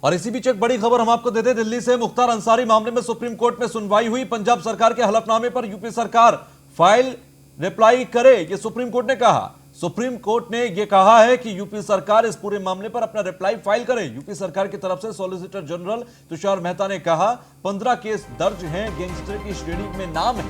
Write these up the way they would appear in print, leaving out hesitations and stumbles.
और इसी बीच एक बड़ी खबर हम आपको देते दिल्ली से। मुख्तार अंसारी मामले में सुप्रीम कोर्ट में सुनवाई हुई। पंजाब सरकार के हलफनामे पर यूपी सरकार फाइल रिप्लाई करे, ये सुप्रीम कोर्ट ने कहा। सुप्रीम कोर्ट ने यह कहा है कि यूपी सरकार इस पूरे मामले पर अपना रिप्लाई फाइल करे। यूपी सरकार की तरफ से सॉलिसिटर जनरल तुषार मेहता ने कहा 15 केस दर्ज हैं, गैंगस्टर की श्रेणी में नाम है।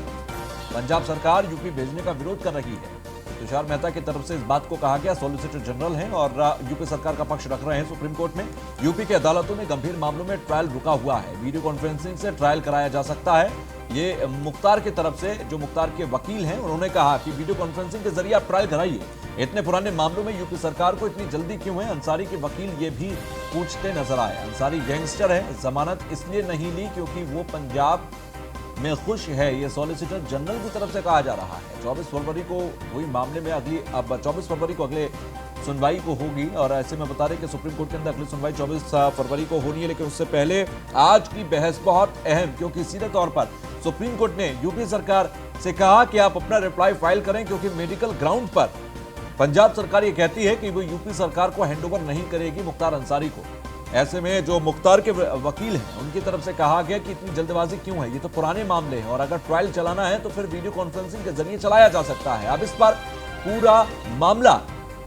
पंजाब सरकार यूपी भेजने का विरोध कर रही है। तुषार मेहता की तरफ से इस बात को कहा गया, सॉलिसिटर जनरल हैं और यूपी सरकार का पक्ष रख रहे हैं सुप्रीम कोर्ट में। यूपी की अदालतों में गंभीर मामलों में ट्रायल रुका हुआ है, वीडियो कॉन्फ्रेंसिंग से ट्रायल कराया जा सकता है। ये मुख्तार की तरफ से, जो मुख्तार के वकील हैं, उन्होंने कहा कि वीडियो कॉन्फ्रेंसिंग के जरिए आप ट्रायल कराइए। इतने पुराने मामलों में यूपी सरकार को इतनी जल्दी क्यों है, अंसारी के वकील ये भी पूछते नजर आए। अंसारी गैंगस्टर है, जमानत इसलिए नहीं ली क्योंकि वो पंजाब में खुश है, ये सॉलिसिटर जनरल की तरफ से कहा जा रहा है। 24 फरवरी को हुई मामले में अब 24 फरवरी को अगले सुनवाई को होगी। और ऐसे में बता रहे कि सुप्रीम कोर्ट के अंदर अगली सुनवाई 24 फरवरी को होनी है। लेकिन उससे पहले आज की बहस बहुत अहम, क्योंकि सीधे तौर पर सुप्रीम कोर्ट ने यूपी सरकार से कहा कि आप अपना रिप्लाई फाइल करें, क्योंकि मेडिकल ग्राउंड पर पंजाब सरकार ये कहती है कि वो यूपी सरकार को हैंडओवर नहीं करेगी मुख्तार अंसारी को। ऐसे में जो मुख्तार के वकील हैं, उनकी तरफ से कहा गया कि इतनी जल्दबाजी क्यों है, ये तो पुराने मामले हैं और अगर ट्रायल चलाना है तो फिर वीडियो कॉन्फ्रेंसिंग के जरिए चलाया जा सकता है। अब इस पर पूरा मामला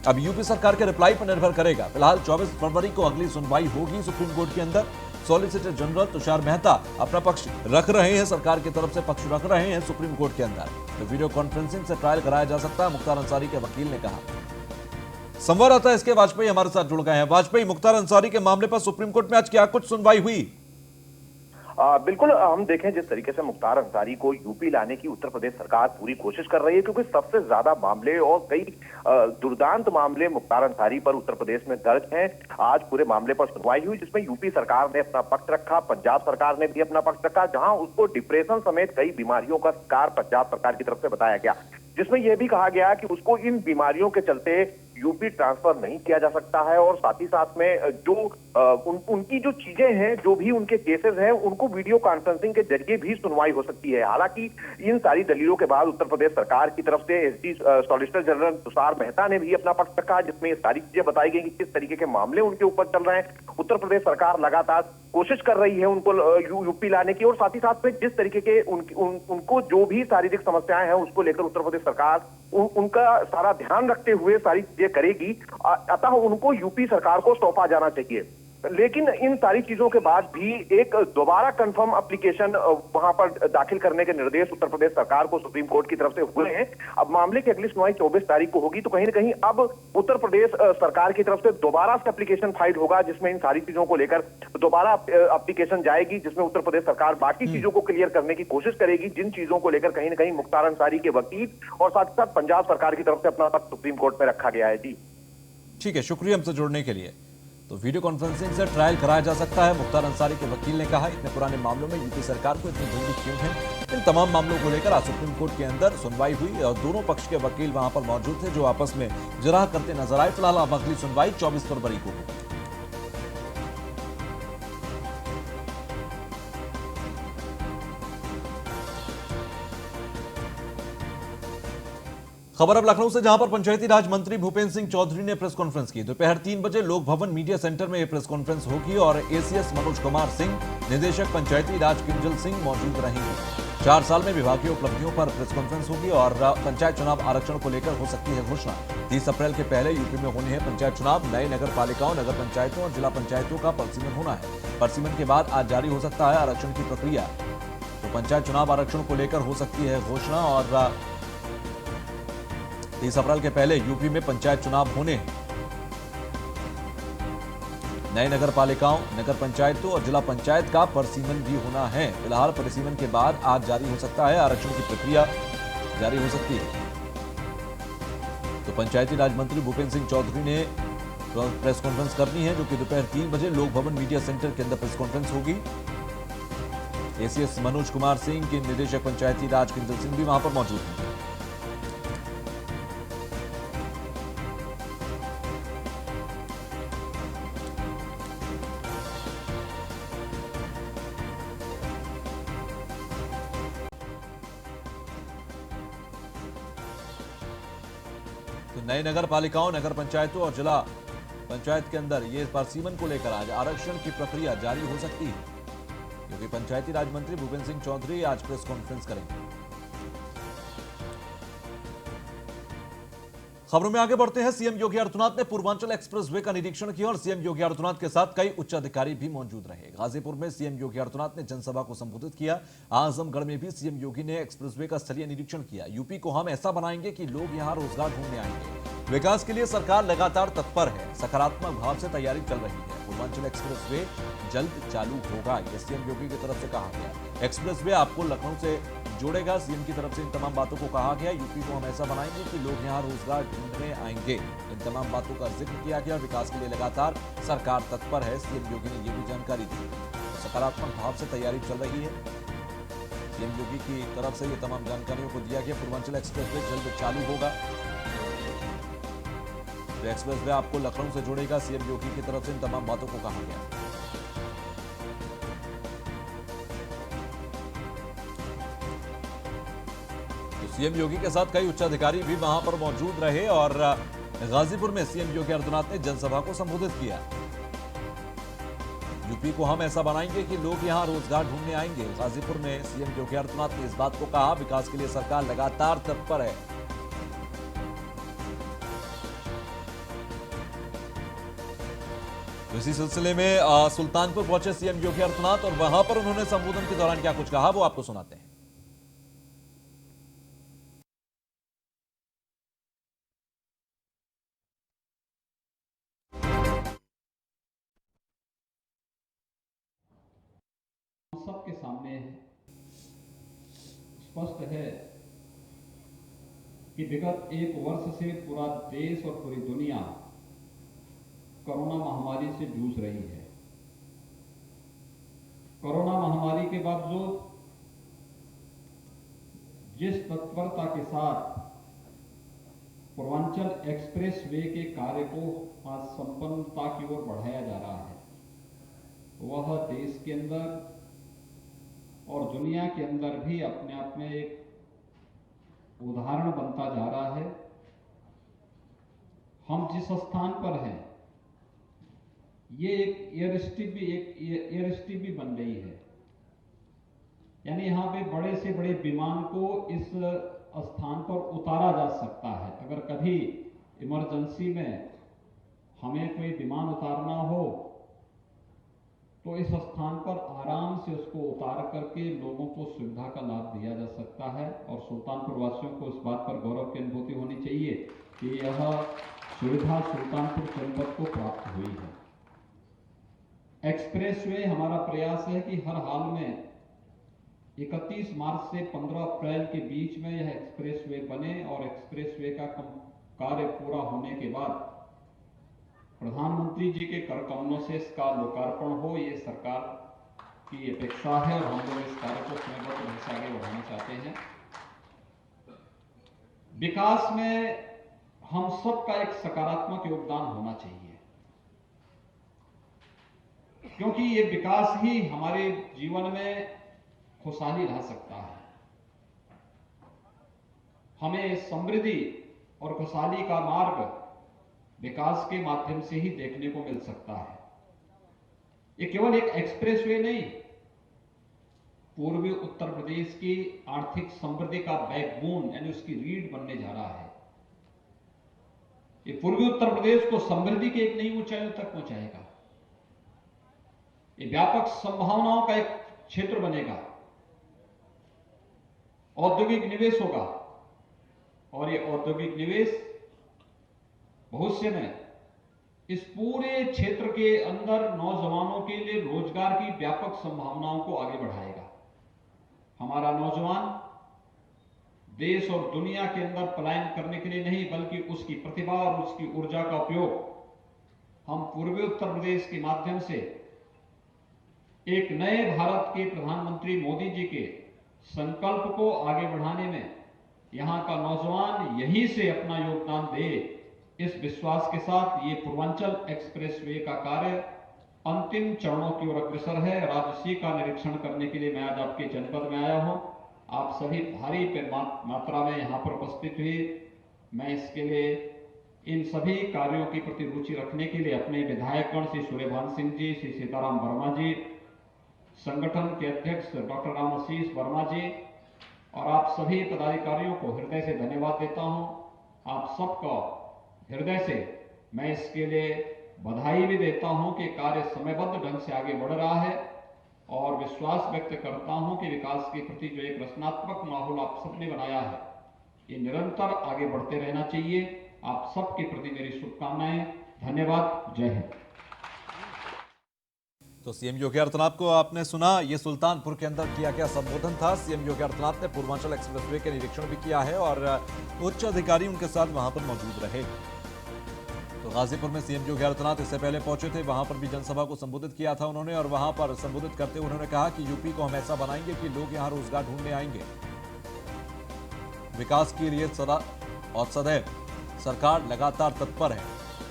अब यूपी सरकार के रिप्लाई पर निर्भर करेगा। फिलहाल 24 फरवरी को अगली सुनवाई होगी सुप्रीम कोर्ट के अंदर। सॉलिसिटर जनरल तुषार मेहता अपना पक्ष रख रहे हैं, सरकार की तरफ से पक्ष रख रहे हैं सुप्रीम कोर्ट के अंदर। तो वीडियो कॉन्फ्रेंसिंग से ट्रायल कराया जा सकता है, मुख्तार अंसारी के वकील ने कहा। संवाददाता इसके वाजपेयी हमारे साथ जुड़ गए हैं। वाजपेयी, मुख्तार अंसारी के मामले पर सुप्रीम कोर्ट में आज क्या कुछ सुनवाई हुई? बिल्कुल, हम देखें जिस तरीके से मुख्तार अंसारी को यूपी लाने की उत्तर प्रदेश सरकार पूरी कोशिश कर रही है, क्योंकि सबसे ज्यादा मामले और कई दुर्दांत मामले मुख्तार अंसारी पर उत्तर प्रदेश में दर्ज हैं। आज पूरे मामले पर सुनवाई हुई, जिसमें यूपी सरकार ने अपना पक्ष रखा, पंजाब सरकार ने भी अपना पक्ष रखा, जहां उसको डिप्रेशन समेत कई बीमारियों का शिकार पंजाब सरकार की तरफ से बताया गया, जिसमें यह भी कहा गया कि उसको इन बीमारियों के चलते यूपी ट्रांसफर नहीं किया जा सकता है। और साथ ही साथ में जो उनकी जो चीजें हैं, जो भी उनके केसेस हैं, उनको वीडियो कॉन्फ्रेंसिंग के जरिए भी सुनवाई हो सकती है। हालांकि इन सारी दलीलों के बाद उत्तर प्रदेश सरकार की तरफ से SD solicitor general Tushar Mehta ने भी अपना पक्ष रखा, जिसमें ये सारी चीजें बताई गई कि किस तरीके के मामले उनके ऊपर चल रहे हैं। उत्तर प्रदेश सरकार लगातार कोशिश कर रही है उनको यूपी लाने की, और साथ ही साथ में जिस तरीके के उनको जो भी शारीरिक समस्याएं हैं उसको लेकर उत्तर प्रदेश सरकार उनका सारा ध्यान रखते हुए सारी चीजें करेगी। अतः उनको यूपी सरकार को सौंपा जाना चाहिए। लेकिन इन सारी चीजों के बाद भी एक दोबारा कंफर्म एप्लीकेशन वहां पर दाखिल करने के निर्देश उत्तर प्रदेश सरकार को सुप्रीम कोर्ट की तरफ से हुए हैं। अब मामले की अगली सुनवाई 24 तारीख को होगी, तो कहीं ना कहीं अब उत्तर प्रदेश सरकार की तरफ से दोबारा से एप्लीकेशन फाइल होगा, जिसमें इन सारी चीजों को लेकर दोबारा एप्लीकेशन जाएगी, जिसमें उत्तर प्रदेश सरकार बाकी चीजों को क्लियर करने की कोशिश करेगी, जिन चीजों को लेकर कहीं ना कहीं मुख्तार अंसारी के वकील और साथ ही साथ पंजाब सरकार की तरफ से अपना पक्ष सुप्रीम कोर्ट में रखा गया है। जी ठीक है, शुक्रिया हमसे जुड़ने के लिए। तो वीडियो कॉन्फ्रेंसिंग से ट्रायल कराया जा सकता है, मुख्तार अंसारी के वकील ने कहा। इतने पुराने मामलों में यूपी सरकार को इतनी जल्दी क्यों है, इन तमाम मामलों को लेकर आज सुप्रीम कोर्ट के अंदर सुनवाई हुई और दोनों पक्ष के वकील वहां पर मौजूद थे, जो आपस में जराह करते नजर आए। फिलहाल अब अगली सुनवाई 24 फरवरी को होगी। खबर अब लखनऊ से, जहां पर पंचायती राज मंत्री भूपेंद्र सिंह चौधरी ने प्रेस कॉन्फ्रेंस की। दोपहर 3 बजे लोक भवन मीडिया सेंटर में यह प्रेस कॉन्फ्रेंस होगी और एसीएस मनोज कुमार सिंह, निदेशक पंचायती राज किंजल सिंह मौजूद रहेंगे। 4 साल में विभागीय उपलब्धियों पर प्रेस कॉन्फ्रेंस होगी और पंचायत चुनाव आरक्षण को लेकर हो सकती है घोषणा। 30 अप्रैल के पहले यूपी में होने हैं पंचायत चुनाव। नए नगर पालिकाओं, नगर पंचायतों और जिला पंचायतों का परिसीमन होना है। परिसीमन के बाद आज जारी हो सकता है आरक्षण की प्रक्रिया। तो पंचायत चुनाव आरक्षण को लेकर हो सकती है घोषणा और 30 अप्रैल के पहले यूपी में पंचायत चुनाव होने हैं। नए नगर पालिकाओं, नगर पंचायतों और जिला पंचायत का परिसीमन भी होना है। फिलहाल परिसीमन के बाद आज जारी हो सकता है आरक्षण की प्रक्रिया जारी हो सकती है। तो पंचायती राज मंत्री भूपेंद्र सिंह चौधरी ने प्रेस कॉन्फ्रेंस करनी है, जो कि दोपहर 3 बजे लोक भवन मीडिया सेंटर के अंदर प्रेस कॉन्फ्रेंस होगी। एसीएस मनोज कुमार सिंह के निदेशक पंचायती राज किंजल सिंह भी वहां पर मौजूद हैं। तो नए नगर पालिकाओं, नगर पंचायतों और जिला पंचायत के अंदर ये पारसीमन को लेकर आज आरक्षण की प्रक्रिया जारी हो सकती है, क्योंकि पंचायती राज मंत्री भूपेंद्र सिंह चौधरी आज प्रेस कॉन्फ्रेंस करेंगे। खबरों में आगे बढ़ते हैं। सीएम योगी आदित्यनाथ ने पूर्वांचल एक्सप्रेसवे का निरीक्षण किया और सीएम योगी आदित्यनाथ के साथ कई उच्च अधिकारी भी मौजूद रहे। गाजीपुर में सीएम योगी आदित्यनाथ ने जनसभा को संबोधित किया। आजमगढ़ में भी सीएम योगी ने एक्सप्रेसवे का स्थलीय निरीक्षण किया। यूपी को हम ऐसा बनाएंगे कि लोग यहां रोजगार ढूंढने आएंगे। विकास के लिए सरकार लगातार तत्पर है, सकारात्मक भाव से तैयारी चल रही है। पूर्वांचल एक्सप्रेसवे जल्द चालू होगा, यह सीएम योगी की तरफ से कहा गया। एक्सप्रेसवे आपको लखनऊ से जोड़ेगा, सीएम की तरफ से इन तमाम बातों को कहा गया। यूपी को हम ऐसा बनाएंगे कि लोग यहां रोजगार ढूंढने आएंगे। इन तमाम बातों का जिक्र किया गया। विकास के लिए लगातार सरकार तत्पर है, सीएम योगी ने यह भी जानकारी दी। सकारात्मक भाव से तैयारी चल रही है, सीएम योगी की तरफ से ये तमाम जानकारियों को दिया गया। पूर्वांचल एक्सप्रेसवे जल्द चालू होगा, तो एक्सप्रेसवे आपको लखनऊ से जोड़ेगा, सीएम योगी की तरफ से इन तमाम बातों को कहा गया। सीएम योगी के साथ कई उच्चाधिकारी भी वहां पर मौजूद रहे और गाजीपुर में सीएम योगी आदित्यनाथ ने जनसभा को संबोधित किया। यूपी को हम ऐसा बनाएंगे कि लोग यहां रोजगार ढूंढने आएंगे। गाजीपुर में सीएम योगी आदित्यनाथ ने इस बात को कहा। विकास के लिए सरकार लगातार तत्पर है। इसी सिलसिले में सुल्तानपुर पहुंचे सीएम योगी आदित्यनाथ और वहां पर उन्होंने संबोधन के दौरान क्या कुछ कहा, वो आपको सुनाते हैं। सबके सामने स्पष्ट है कि विगत एक वर्ष से पूरा देश और पूरी दुनिया कोरोना महामारी से जूझ रही है। कोरोना महामारी के बावजूद जिस तत्परता के साथ पूर्वांचल एक्सप्रेस वे के कार्य को आज संपन्नता की ओर बढ़ाया जा रहा है, वह देश के अंदर और दुनिया के अंदर भी अपने आप में एक उदाहरण बनता जा रहा है। हम जिस स्थान पर हैं, ये एक एयर स्ट्रिप भी बन रही है। यानी यहां पे बड़े से बड़े विमान को इस स्थान पर उतारा जा सकता है। अगर कभी इमरजेंसी में हमें कोई विमान उतारना हो तो इस स्थान पर आराम से उसको उतार करके लोगों को सुविधा का लाभ दिया जा सकता है। और सुल्तानपुर वासियों को इस बात पर गौरव की अनुभूति होनी चाहिए कि यह सुविधा सुल्तानपुर जनपद को प्राप्त हुई है। एक्सप्रेसवे हमारा प्रयास है कि हर हाल में 31 मार्च से 15 अप्रैल के बीच में यह एक्सप्रेसवे बने और एक्सप्रेसवे का कार्य पूरा होने के बाद प्रधानमंत्री जी के कर कमलों से इसका लोकार्पण हो, ये सरकार की अपेक्षा है और हम लोग इस कार्य को समयबद्ध ढंग से आगे बढ़ाना चाहते हैं। विकास में हम सबका एक सकारात्मक योगदान होना चाहिए, क्योंकि ये विकास ही हमारे जीवन में खुशहाली ला सकता है। हमें समृद्धि और खुशहाली का मार्ग विकास के माध्यम से ही देखने को मिल सकता है। ये केवल एक एक्सप्रेसवे नहीं, पूर्वी उत्तर प्रदेश की आर्थिक समृद्धि का बैकबोन यानी उसकी रीढ़ बनने जा रहा है। ये पूर्वी उत्तर प्रदेश को समृद्धि के एक नई ऊंचाइयों तक पहुंचाएगा। ये व्यापक संभावनाओं का एक क्षेत्र बनेगा। औद्योगिक निवेश होगा और ये औद्योगिक निवेश भविष्य में इस पूरे क्षेत्र के अंदर नौजवानों के लिए रोजगार की व्यापक संभावनाओं को आगे बढ़ाएगा। हमारा नौजवान देश और दुनिया के अंदर पलायन करने के लिए नहीं, बल्कि उसकी प्रतिभा और उसकी ऊर्जा का उपयोग हम पूर्वी उत्तर प्रदेश के माध्यम से एक नए भारत के प्रधानमंत्री मोदी जी के संकल्प को आगे बढ़ाने में यहां का नौजवान यहीं से अपना योगदान दे, इस विश्वास के साथ ये पूर्वांचल एक्सप्रेसवे का कार्य अंतिम चरणों की ओर अग्रसर है। राजसी का निरीक्षण करने के लिए मैं आज आपके जनपद में आया हूं। आप सभी भारी मात्रा में यहां पर उपस्थित हुए, मैं इसके लिए इन सभी कार्यों के प्रति रुचि रखने के लिए अपने विधायकगण श्री सूर्यभान सिंह जी, श्री सीताराम वर्मा जी, संगठन के अध्यक्ष डॉक्टर राम आशीष वर्मा जी और आप सभी पदाधिकारियों को हृदय से धन्यवाद देता हूं। आप सबको हृदय से मैं इसके लिए बधाई भी देता हूं कि कार्य समयबद्ध ढंग से आगे बढ़ रहा है और विश्वास व्यक्त करता हूं कि विकास के प्रति जो एक रचनात्मक माहौल आप सबने बनाया है, ये निरंतर आगे बढ़ते रहना चाहिए। आप सबके प्रति मेरी शुभकामनाएं। धन्यवाद। जय हिंद। तो सीएम योगी आदित्यनाथ को आपने सुना, ये सुल्तानपुर के अंदर किया गया संबोधन था। सीएम योगी आदित्यनाथ ने पूर्वांचल एक्सप्रेसवे के निरीक्षण भी किया है और उच्च अधिकारी उनके साथ वहां पर मौजूद रहे। तो गाजीपुर में सीएम योगी आदित्यनाथ इससे पहले पहुंचे थे, वहां पर भी जनसभा को संबोधित किया था उन्होंने और वहां पर संबोधित करते हुए उन्होंने कहा कि यूपी को हम ऐसा बनाएंगे कि लोग यहां रोजगार ढूंढने आएंगे। विकास के लिए सदा और सदैव सरकार लगातार तत्पर है।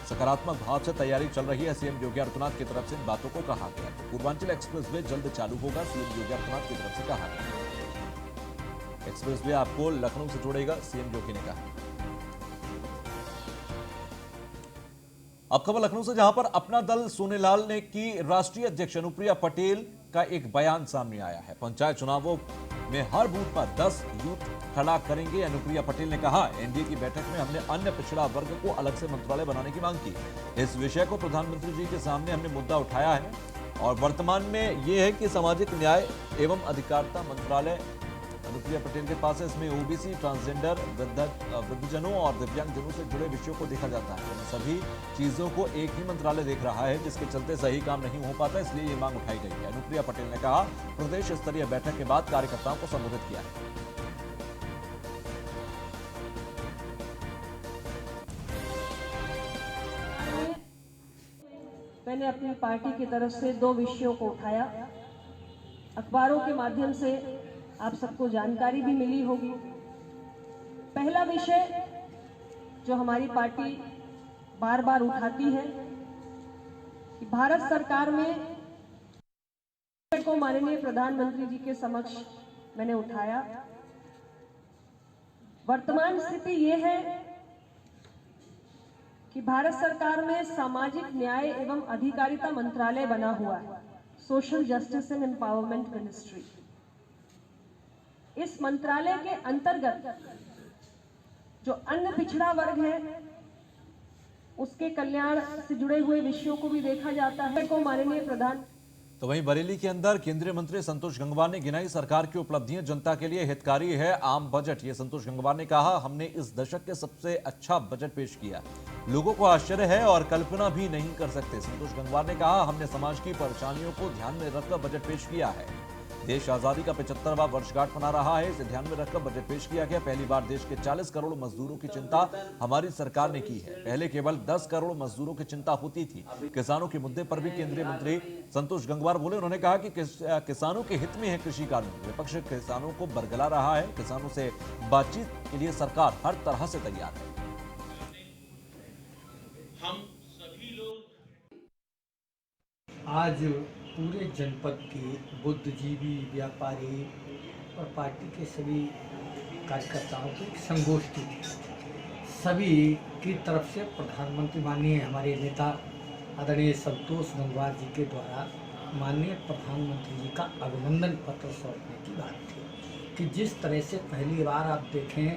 सकारात्मक भाव से तैयारी चल रही है, सीएम योगी आदित्यनाथ की तरफ से इन बातों को कहा गया। पूर्वांचल एक्सप्रेसवे जल्द चालू होगा, सीएम योगी आदित्यनाथ की तरफ से कहा गया। एक्सप्रेसवे आपको लखनऊ से जोड़ेगा, सीएम योगी ने कहा। अब खबर लखनऊ से, जहां पर अपना दल सोनेलाल ने की राष्ट्रीय अध्यक्ष अनुप्रिया पटेल का एक बयान सामने आया है। पंचायत चुनावों में हर बूथ पर 10 यूथ खड़ा करेंगे, अनुप्रिया पटेल ने कहा। एनडीए की बैठक में हमने अन्य पिछड़ा वर्ग को अलग से मंत्रालय बनाने की मांग की। इस विषय को प्रधानमंत्री जी के सामने हमने मुद्दा उठाया है और वर्तमान में यह है कि सामाजिक न्याय एवं अधिकारिता मंत्रालय अनुप्रिया पटेल के पास है। इसमें ओबीसी, ट्रांसजेंडर, वृद्धजनों और दिव्यांगजनों से जुड़े विषयों को देखा जाता है। इन सभी चीजों को एक ही मंत्रालय देख रहा है, जिसके चलते सही काम नहीं हो पाता, इसलिए ये मांग उठाई गई है। अनुप्रिया पटेल ने कहा, प्रदेश स्तरीय बैठक के बाद कार्यकर्ताओं को संबोधित किया है। मैंने अपनी पार्टी की तरफ से 2 विषयों को उठाया। अखबारों के माध्यम से आप सबको जानकारी भी मिली होगी। पहला विषय जो हमारी पार्टी बार बार उठाती है कि भारत सरकार में को माननीय प्रधानमंत्री जी के समक्ष मैंने उठाया। वर्तमान स्थिति ये है कि भारत सरकार में सामाजिक न्याय एवं अधिकारिता मंत्रालय बना हुआ है, social justice and empowerment ministry. इस मंत्रालय के अंतर्गत जो अन्य पिछड़ा वर्ग है उसके कल्याण से जुड़े हुए विषयों को भी देखा जाता है। को माननीय प्रधान तो वहीं बरेली के अंदर केंद्रीय मंत्री संतोष गंगवार ने गिनाई सरकार की उपलब्धियां, जनता के लिए हितकारी है आम बजट। ये संतोष गंगवार ने कहा, हमने इस दशक के सबसे अच्छा बजट पेश किया, लोगों को आश्चर्य है और कल्पना भी नहीं कर सकते। संतोष गंगवार ने कहा, हमने समाज की परेशानियों को ध्यान में रखकर बजट पेश किया है। देश आजादी का 75वां वर्षगांठ मना रहा है, इसे ध्यान में रखकर बजट पेश किया गया। पहली बार देश के 40 करोड़ मजदूरों की चिंता हमारी सरकार ने की है। पहले केवल 10 करोड़ मजदूरों की चिंता होती थी। किसानों के मुद्दे पर भी केंद्रीय मंत्री संतोष गंगवार बोले। उन्होंने कहा कि किसानों के हित में है कृषि कानून। विपक्ष किसानों को बरगला रहा है, किसानों से बातचीत के लिए सरकार हर तरह से तैयार है। हम सभी लोग आज पूरे जनपद के बुद्धिजीवी, व्यापारी और पार्टी के सभी कार्यकर्ताओं की एक संगोष्ठी थी। सभी की तरफ से प्रधानमंत्री माननीय हमारे नेता आदरणीय संतोष गंगवार जी के द्वारा माननीय प्रधानमंत्री जी का अभिनंदन पत्र सौंपने की बात थी कि जिस तरह से पहली बार आप देखें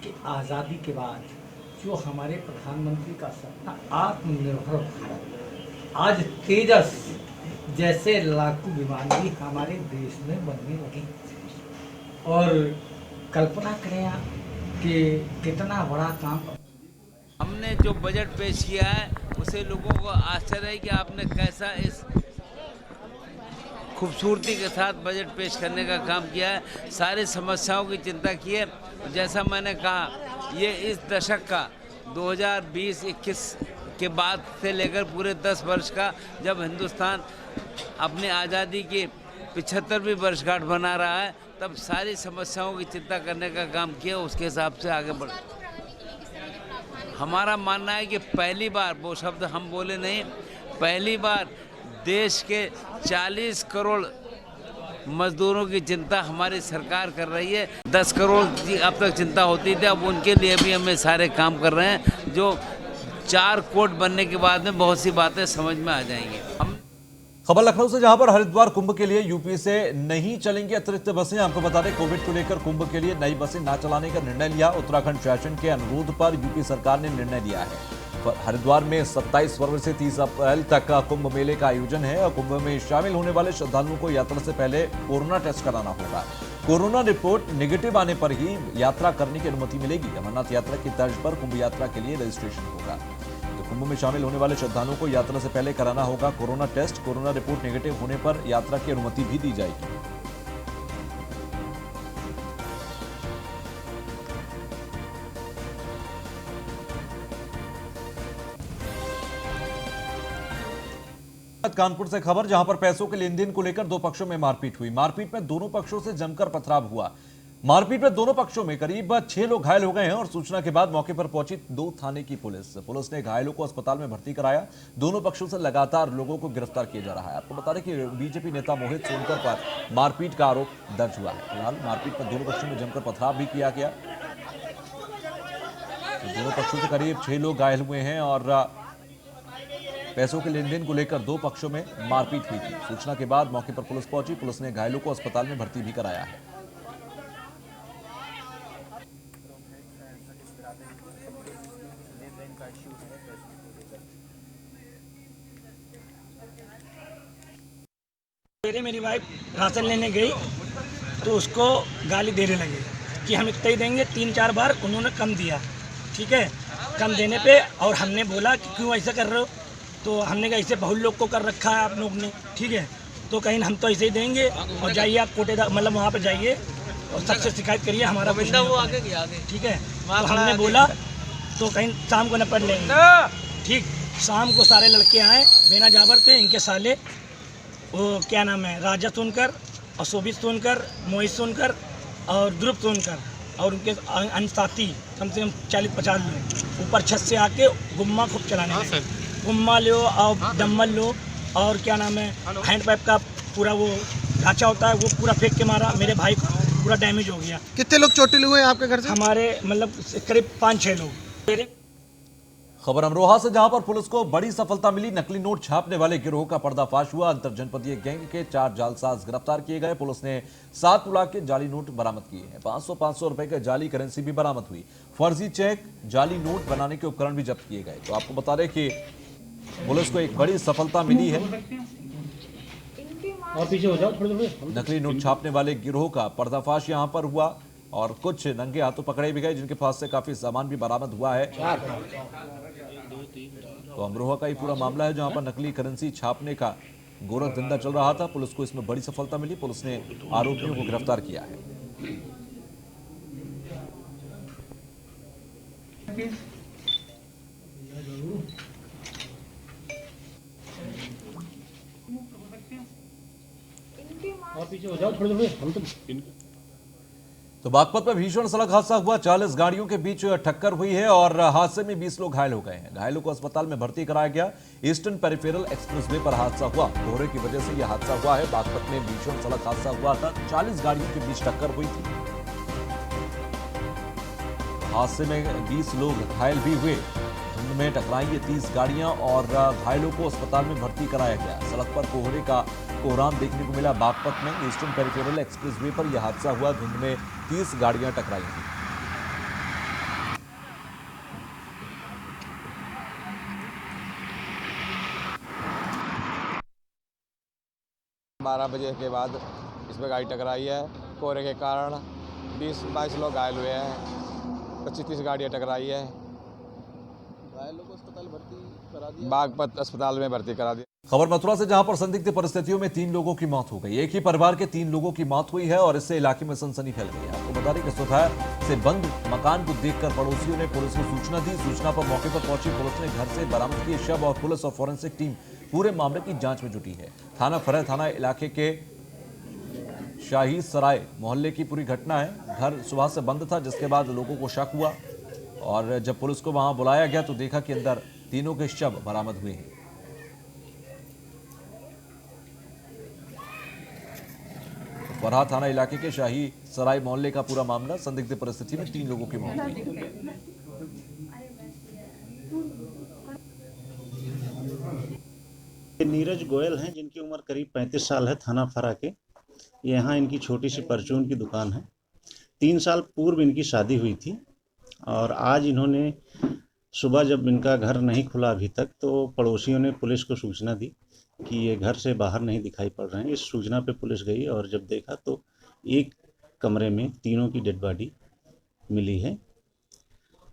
कि आज़ादी के बाद जो हमारे प्रधानमंत्री का सपना आत्मनिर्भर भारत, आज तेजस जैसे लड़ाकू विमान भी हमारे देश में बनने लगे। और कल्पना करें आप कि कितना बड़ा काम हमने जो बजट पेश किया है उसे लोगों को आश्चर्य है कि आपने कैसा इस खूबसूरती के साथ बजट पेश करने का काम किया है। सारी समस्याओं की चिंता की है। जैसा मैंने कहा, ये इस दशक का 2020-21 के बाद से लेकर पूरे 10 वर्ष का, जब हिंदुस्तान अपनी आज़ादी की 75वीं वर्षगांठ मना रहा है, तब सारी समस्याओं की चिंता करने का काम किया, उसके हिसाब से आगे बढ़। हमारा मानना है कि पहली बार, वो शब्द हम बोले नहीं, पहली बार देश के 40 करोड़ मजदूरों की चिंता हमारी सरकार कर रही है। 10 करोड़ की अब तक चिंता होती थी, अब उनके लिए भी हमें सारे काम कर रहे हैं। जो 4 कोर्ट बनने के बाद में बहुत सी बातें समझ में आ जाएंगी। हम खबर लखनऊ से, जहां पर हरिद्वार कुंभ के लिए यूपी से नहीं चलेंगी अतिरिक्त बसें। आपको बता दें, कोविड को लेकर कुंभ के लिए नई बसें ना चलाने का निर्णय लिया। उत्तराखंड शासन के अनुरोध पर यूपी सरकार ने निर्णय लिया है। हरिद्वार में 27 फरवरी से 30 अप्रैल तक कुंभ मेले का आयोजन है और कुंभ में शामिल होने वाले श्रद्धालुओं को यात्रा से पहले कोरोना टेस्ट कराना होगा। कोरोना रिपोर्ट नेगेटिव आने पर ही यात्रा करने की अनुमति मिलेगी। अमरनाथ यात्रा की तर्ज पर कुंभ यात्रा के लिए रजिस्ट्रेशन होगा। तो कुंभ में शामिल होने वाले श्रद्धालुओं को यात्रा से पहले कराना होगा corona test. Corona report negative होने पर यात्रा की अनुमति भी दी जाएगी। कानपुर से खबर, जहां पर पैसों के लेन देन को लेकर दो पक्षों में मारपीट हुई। मारपीट में दोनों पक्षों से जमकर पथराव हुआ। मारपीट में दोनों पक्षों में करीब 6 लोग घायल हो गए हैं और सूचना के बाद मौके पर पहुंची 2 थाने की पुलिस ने घायलों को अस्पताल में भर्ती कराया। दोनों पक्षों से लगातार लोगों को गिरफ्तार किया जा रहा है। आपको बता दें कि बीजेपी नेता मोहित सोनकर पर मारपीट का आरोप दर्ज हुआ है। फिलहाल मारपीट में दोनों पक्षों में जमकर पथराव भी किया गया। दोनों पक्षों से करीब 6 लोग घायल हुए हैं और पैसों के लेन देन को लेकर दो पक्षों में मारपीट हुई थी। सूचना के बाद मौके पर पुलिस पहुंची। पुलिस ने घायलों को अस्पताल में भर्ती भी कराया है। मेरी वाइफ राशन लेने गई तो उसको गाली देने लगे कि हम इतना ही देंगे। 3-4 बार उन्होंने कम दिया, ठीक है। कम देने पे और हमने बोला कि क्यों ऐसा कर रहे हो, तो हमने कहा ऐसे बहुत लोग को कर रखा है आप लोग ने, ठीक है। तो कहीं हम तो ऐसे ही देंगे और जाइए आप कोटेदार मतलब वहाँ पर जाइए और सबसे शिकायत करिए, हमारा कुछ नहीं होता है, ठीक है। तो हमने बोला तो कहीं शाम को निपट लेंगे, ठीक। शाम को सारे लड़के आए, बेना जाबर थे, इनके साले, वो क्या नाम है, राजा सोनकर और शोभित सोनकर, मोहित सोनकर और ध्रुव सोनकर और उनके अंसाथी कम से कम 40-50 लोग ऊपर छत से आके गुम्मा खूब चलाने लगे। गुम्मा लो और डम्बल लो और क्या नाम है, हैंड पाइप का पूरा वो ढांचा होता है वो पूरा फेंक के मारा। मेरे भाई को पूरा डैमेज हो गया। कितने लोग चोटिल हुए आपके घर से? हमारे मतलब करीब 5-6 लोग। खबर अमरोहा से, जहां पर पुलिस को बड़ी सफलता मिली। नकली नोट छापने वाले गिरोह का पर्दाफाश हुआ। अंतर जनपदीय गैंग के 4 जालसाज गिरफ्तार किए गए। पुलिस ने 7 लाख के जाली नोट बरामद किए हैं। 500-500 रुपए के जाली करेंसी भी बरामद हुई। फर्जी चेक, जाली नोट बनाने के उपकरण भी जब्त किए गए। तो आपको बता दें कि पुलिस को एक बड़ी सफलता मिली है। और पीछे हो जाओ थोड़े। नकली नोट छापने वाले गिरोह का पर्दाफाश यहां पर हुआ और कुछ नंगे हाथों पकड़े भी गए, जिनके पास से काफी सामान भी बरामद हुआ है। तो अमरोहा का ही पूरा मामला है, जहां पर नकली करेंसी छापने का गोरख धंधा चल रहा था। पुलिस को इसमें बड़ी सफलता मिली। पुलिस ने आरोपियों को गिरफ्तार किया है। और पीछे हो जाओ थोड़े। हम तो बागपत में भीषण सड़क हादसा हुआ। 40 गाड़ियों के बीच टक्कर हुई है और हादसे में 20 लोग घायल हो गए हैं। घायलों को अस्पताल में भर्ती कराया गया। ईस्टर्न पेरिफेरल एक्सप्रेसवे पर हादसा हुआ। कोहरे की वजह से यह हादसा हुआ है। बागपत में भीषण सड़क हादसा हुआ था। 40 गाड़ियों के बीच टक्कर हुई थी। हादसे में 20 लोग घायल भी हुए। धुंध में टकराई ये 30 गाड़ियां और घायलों को अस्पताल में भर्ती कराया गया। सड़क पर कोहरे का कोहराम देखने को मिला। बागपत में ईस्टर्न पेरिफेरल एक्सप्रेसवे पर यह हादसा हुआ। धुंध में 30 गाड़ियां टकराई थी। 12 बजे के बाद इसमें गाड़ी टकराई है। कोहरे के कारण 20-22 लोग घायल हुए हैं। 25-30 गाड़ियाँ टकराई है। घायलों को अस्पताल भर्ती करा दिया। बागपत अस्पताल में भर्ती करा दिया। खबर मथुरा से, जहां पर संदिग्ध परिस्थितियों में 3 लोगों की मौत हो गई। एक ही परिवार के 3 लोगों की मौत हुई है और इससे इलाके में सनसनी फैल गई है। आपको बता दें कि सुबह से बंद मकान को देखकर पड़ोसियों ने पुलिस को सूचना दी। सूचना पर मौके पर पहुंची पुलिस ने घर से बरामद किए शव और पुलिस और फॉरेंसिक टीम पूरे मामले की जांच में जुटी है। थाना फरह थाना इलाके के शाही सराय मोहल्ले की पूरी घटना है। घर सुबह से बंद था, जिसके बाद लोगों को शक हुआ और जब पुलिस को वहां बुलाया गया तो देखा कि अंदर तीनों के शव बरामद हुए हैं। फरहा थाना इलाके के शाही सराय मोहल्ले का पूरा मामला। संदिग्ध परिस्थिति में 3 लोगों की मौत हुई। नीरज गोयल हैं, जिनकी उम्र करीब 35 साल है, थाना फरा के। यहाँ इनकी छोटी सी परचून की दुकान है। 3 साल पूर्व इनकी शादी हुई थी और आज इन्होंने सुबह जब इनका घर नहीं खुला अभी तक, तो पड़ोसियों ने पुलिस को सूचना दी कि ये घर से बाहर नहीं दिखाई पड़ रहे हैं। इस सूचना पे पुलिस गई और जब देखा तो एक कमरे में तीनों की डेड बॉडी मिली है।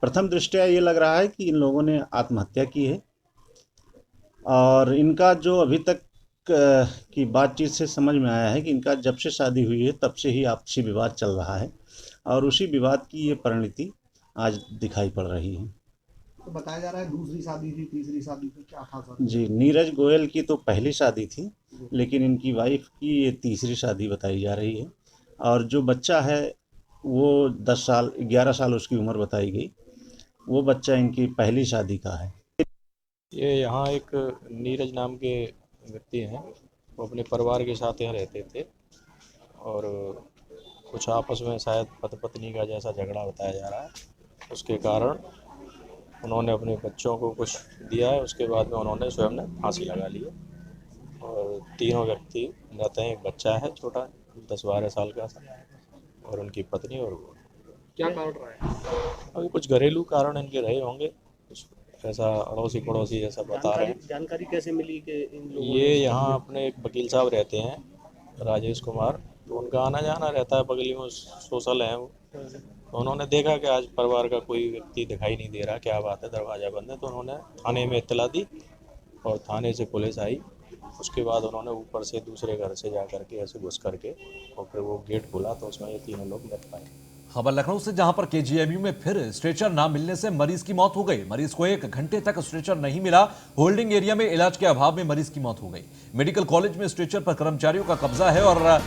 प्रथम दृष्टया ये लग रहा है कि इन लोगों ने आत्महत्या की है और इनका जो अभी तक की बातचीत से समझ में आया है कि इनका जब से शादी हुई है तब से ही आपसी विवाद चल रहा है और उसी विवाद की ये परिणति आज दिखाई पड़ रही है। तो बताया जा रहा है दूसरी शादी थी, तीसरी शादी थी, क्या था सर? जी, नीरज गोयल की तो पहली शादी थी, लेकिन इनकी वाइफ की ये तीसरी शादी बताई जा रही है और जो बच्चा है वो 11 साल उसकी उम्र बताई गई। वो बच्चा इनकी पहली शादी का है। ये यहाँ एक नीरज नाम के व्यक्ति हैं, वो अपने परिवार के साथ यहाँ रहते थे और कुछ आपस में शायद पति पत्नी का जैसा झगड़ा बताया जा रहा है। उसके कारण उन्होंने अपने बच्चों को कुछ दिया है, उसके बाद में उन्होंने स्वयं ने फांसी लगा ली है और तीनों व्यक्ति रहते हैं। एक बच्चा है छोटा 10-12 साल का और उनकी पत्नी और वो। क्या कारण रहा है? अभी कुछ घरेलू कारण इनके रहे होंगे, कुछ ऐसा अड़ोसी पड़ोसी ऐसा बता रहे हैं। जानकारी कैसे मिली कि इन लोगों ये यहाँ अपने एक वकील साहब रहते हैं राजेश कुमार, तो उनका आना जाना रहता है, बगली में सोशल है वो। तो उन्होंने देखा कि आज परिवार का कोई व्यक्ति दिखाई नहीं दे रहा, क्या बात है, दरवाज़ा बंद है। तो उन्होंने थाने में इत्तला दी और थाने से पुलिस आई। उसके बाद उन्होंने ऊपर से दूसरे घर से जा करके ऐसे घुस करके और फिर वो गेट खोला तो उसमें ये तीनों लोग मर पाए। खबर लखनऊ से, जहां पर केजीएमयू में फिर स्ट्रेचर ना मिलने से मरीज की मौत हो गई। मरीज को 1 घंटे तक स्ट्रेचर नहीं मिला। होल्डिंग एरिया में इलाज के अभाव में मरीज की मौत हो गई। मेडिकल कॉलेज में स्ट्रेचर पर कर्मचारियों का कब्जा है और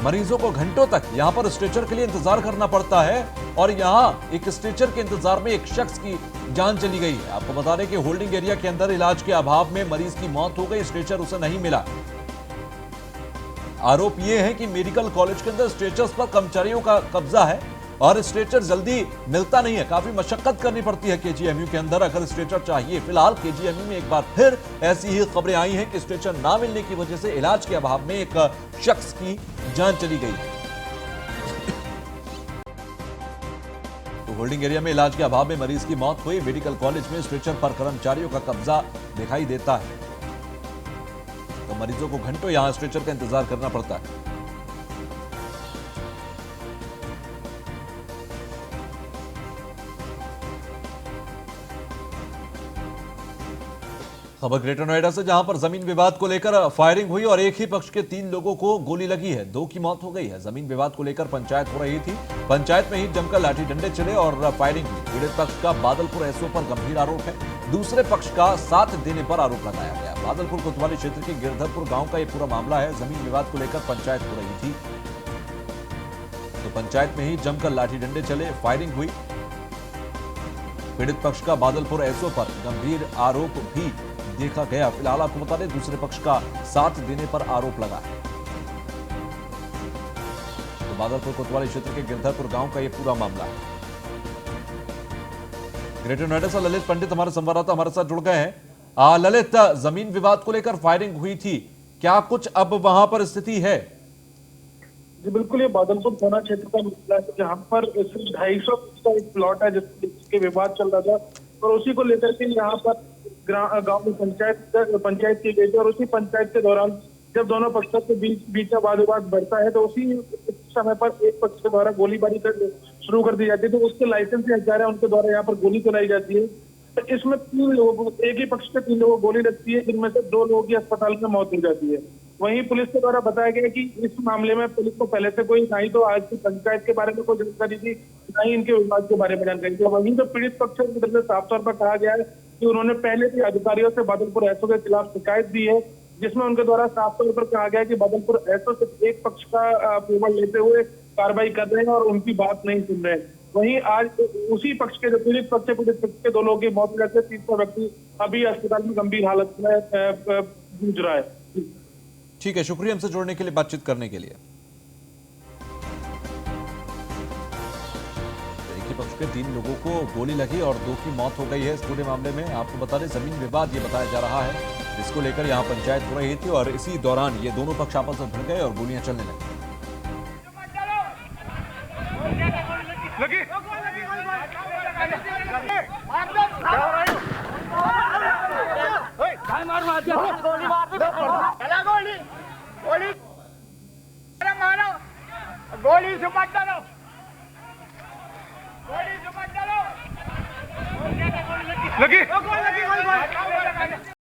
मरीजों को घंटों तक यहां पर स्ट्रेचर के लिए इंतजार करना पड़ता है और यहां एक स्ट्रेचर के इंतजार में एक शख्स की जान चली गई है। आपको बता दें कि होल्डिंग एरिया के अंदर इलाज के अभाव में मरीज की मौत हो गई, स्ट्रेचर उसे नहीं मिला। आरोप यह है कि मेडिकल कॉलेज के अंदर स्ट्रेचर्स पर कर्मचारियों का कब्जा है और स्ट्रेचर जल्दी मिलता नहीं है। काफी मशक्कत करनी पड़ती है केजीएमयू के अंदर अगर स्ट्रेचर चाहिए। फिलहाल केजीएमयू में एक बार फिर ऐसी ही खबरें आई हैं कि स्ट्रेचर ना मिलने की वजह से इलाज के अभाव में एक शख्स की जान चली गई। तो होल्डिंग एरिया में इलाज के अभाव में मरीज की मौत हुई। मेडिकल कॉलेज में स्ट्रेचर पर कर्मचारियों का कब्जा दिखाई देता है तो मरीजों को घंटों यहां स्ट्रेचर का इंतजार करना पड़ता है। खबर ग्रेटर नोएडा से, जहां पर जमीन विवाद को लेकर फायरिंग हुई और एक ही पक्ष के 3 लोगों को गोली लगी है। 2 की मौत हो गई है। जमीन विवाद को लेकर पंचायत हो रही थी। पंचायत में ही जमकर लाठी डंडे चले और फायरिंग हुई। पीड़ित पक्ष का बादलपुर एसओ पर गंभीर आरोप है। दूसरे पक्ष का साथ देने पर आरोप लगाया गया। बादलपुर कोतवाली क्षेत्र के गिरधरपुर गांव का यह पूरा मामला है। जमीन विवाद को लेकर पंचायत हो रही थी तो पंचायत में ही जमकर लाठी डंडे चले, फायरिंग हुई। पीड़ित पक्ष का बादलपुर एसओ पर गंभीर आरोप भी देखा गया। फिलहाल आपको बता दें दूसरे पक्ष का साथ देने पर आरोप लगा है। तो बादलपुर कोतवाली क्षेत्र के गिरधरपुर गांव का यह पूरा मामला है। ग्रेटर नोएडा से ललित पंडित हमारे संवाददाता हमारे साथ जुड़ गए हैं। ललित, जमीन विवाद को लेकर फायरिंग हुई थी, क्या कुछ अब वहां पर स्थिति है? जी बिल्कुल, ये बादलपुर थाना क्षेत्र का मामला है जहां पर 250 का एक प्लॉट है जिसके विवाद चल रहा था और उसी को लेकर के यहाँ पर गांव में पंचायत की गई थी। और उसी पंचायत के दौरान जब दोनों पक्षों के बीच का वाद विवाद बढ़ता है तो उसी समय पर एक पक्ष के द्वारा गोलीबारी शुरू कर दी जाती है। तो उसके लाइसेंसी हथियार है, उनके द्वारा यहाँ पर गोली चलाई जाती है। तो इसमें 3 लोगों को, एक ही पक्ष के 3 लोगों को गोली लगती है, जिनमें से 2 लोगों की अस्पताल में मौत हो जाती है। वहीं पुलिस के द्वारा बताया गया कि इस मामले में पुलिस को पहले से कोई ना ही तो आज की पंचायत के बारे में कोई जानकारी थी, ना ही इनके विवाद के बारे में जानकारी थी। वहीं तो पीड़ित पक्ष की तरफ से साफ तौर पर कहा गया है कि उन्होंने पहले भी अधिकारियों से बादलपुर एसओ के खिलाफ शिकायत दी है, जिसमें उनके द्वारा साफ तौर पर कहा गया है कि बादलपुर एसओ सिर्फ एक पक्ष का अप्रूवल लेते हुए कार्रवाई कर रहे हैं और उनकी बात नहीं सुन रहे हैं। वहीं आज उसी पक्ष के जो पीड़ित पक्ष के 2 लोगों की मौत हो जाती है। 3 व्यक्ति अभी अस्पताल में गंभीर हालत में जूझ रहा है। ठीक है, शुक्रिया हमसे जुड़ने के लिए, बातचीत करने के लिए। एक ही पक्ष के 3 लोगों को गोली लगी और 2 की मौत हो गई है। इस पूरे मामले में आपको बता दें जमीन विवाद ये बताया जा रहा है जिसको लेकर यहां पंचायत हो रही थी और इसी दौरान ये दोनों पक्ष आपस में भिड़ गए और गोलियां चलने लगी। गोली से मत डरो।